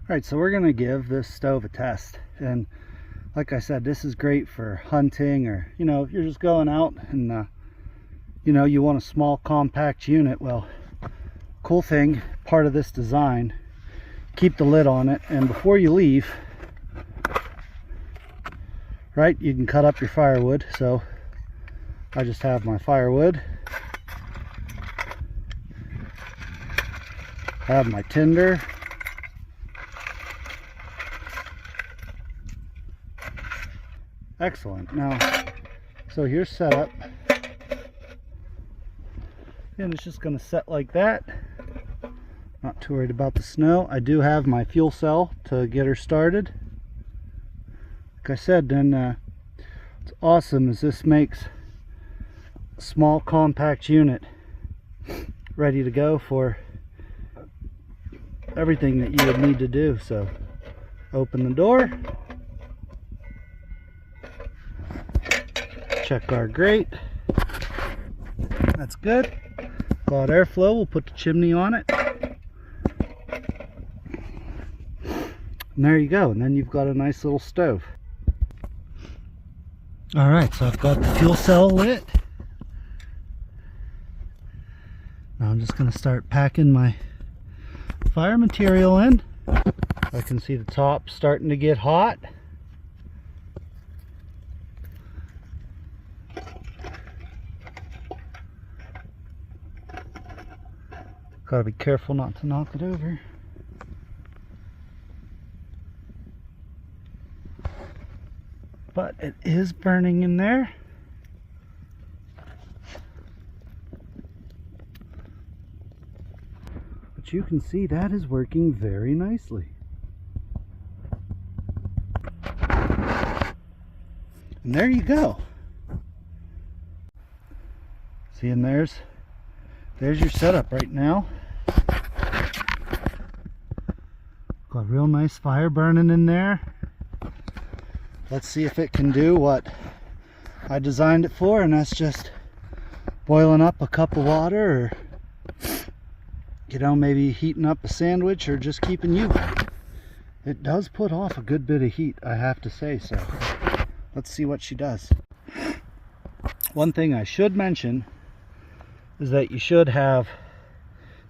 Alright, so we're going to give this stove a test. And like I said, this is great for hunting, or, if you're just going out and, you want a small compact unit. Well, cool thing, part of this design, keep the lid on it, and before you leave, right, you can cut up your firewood. So I just have my firewood, I have my tinder, excellent. Now, so here's setup, and it's just going to set like that. Not too worried about the snow. I do have my fuel cell to get her started. Like I said, then what's awesome is this makes a small compact unit ready to go for everything that you would need to do. So open the door, check our grate, that's good. Got airflow, we'll put the chimney on it, and there you go. And then you've got a nice little stove. Alright, so I've got the fuel cell lit. Now I'm just going to start packing my fire material in. I can see the top starting to get hot. Gotta be careful not to knock it over. But it is burning in there. But you can see that is working very nicely. And there you go. See, and there's your setup right now. Got a real nice fire burning in there. Let's see if it can do what I designed it for, and that's just boiling up a cup of water, or maybe heating up a sandwich, or just keeping you warm. It does put off a good bit of heat, I have to say. So let's see what she does. One thing I should mention is that you should have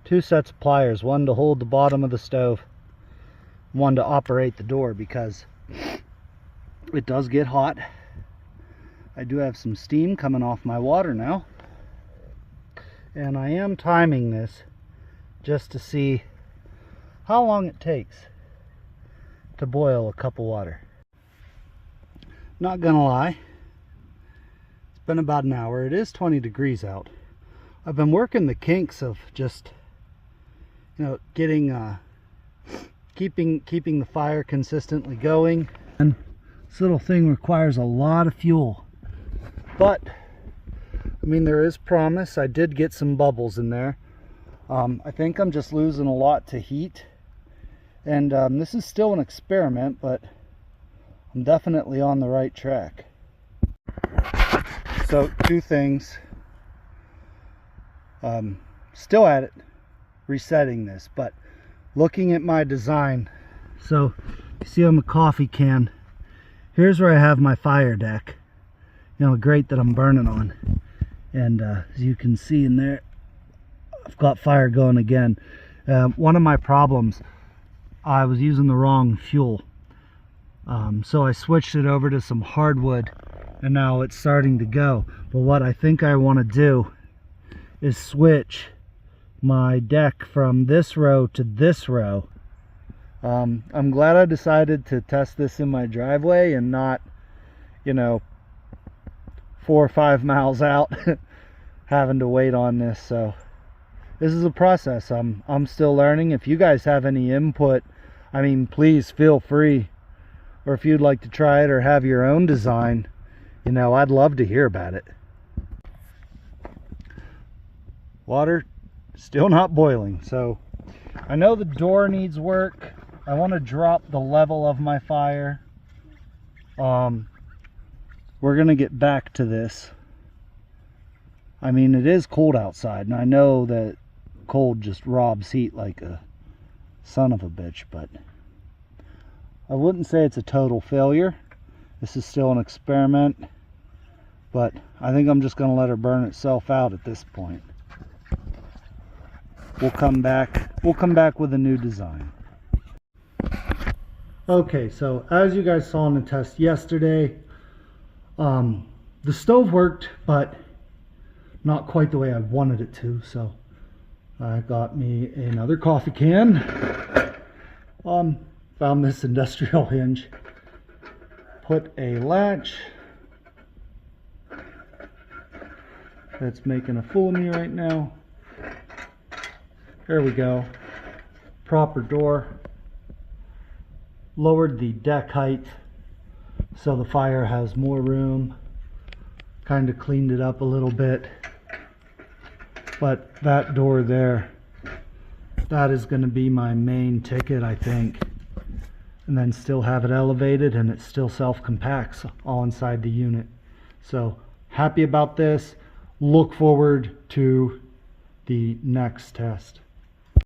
two sets of pliers, one to hold the bottom of the stove, one to operate the door, because it does get hot. I do have some steam coming off my water now, and I am timing this just to see how long it takes to boil a cup of water. Not gonna lie, it's been about an hour. It is 20 degrees out. I've been working the kinks of just getting keeping the fire consistently going. And this little thing requires a lot of fuel, but I mean, there is promise. I did get some bubbles in there. I think I'm just losing a lot to heat, and this is still an experiment, but I'm definitely on the right track. So two things. Still at it, resetting this, but looking at my design. So you see on the coffee can, here's where I have my fire deck, a grate that I'm burning on, and as you can see in there, I've got fire going again. One of my problems, I was using the wrong fuel, so I switched it over to some hardwood, and now it's starting to go. But what I think I want to do is switch my deck from this row to this row. I'm glad I decided to test this in my driveway and not 4 or 5 miles out having to wait on this. So this is a process. I'm still learning. If you guys have any input, I mean, please feel free, or if you'd like to try it or have your own design, I'd love to hear about it. Water still not boiling, so I know the door needs work. I want to drop the level of my fire. We're gonna get back to this. I mean, it is cold outside, and I know that cold just robs heat like a son of a bitch, but I wouldn't say it's a total failure. This is still an experiment, but I think I'm just going to let her burn itself out at this point. We'll come back with a new design. Okay, so as you guys saw in the test yesterday, the stove worked, but not quite the way I wanted it to, so I got me another coffee can. Found this industrial hinge, put a latch. That's making a fool of me right now. There we go. Proper door. Lowered the deck height so the fire has more room. Kind of cleaned it up a little bit. But that door there, that is going to be my main ticket, I think. And then still have it elevated, and it still self-compacts all inside the unit. So happy about this. Look forward to the next test.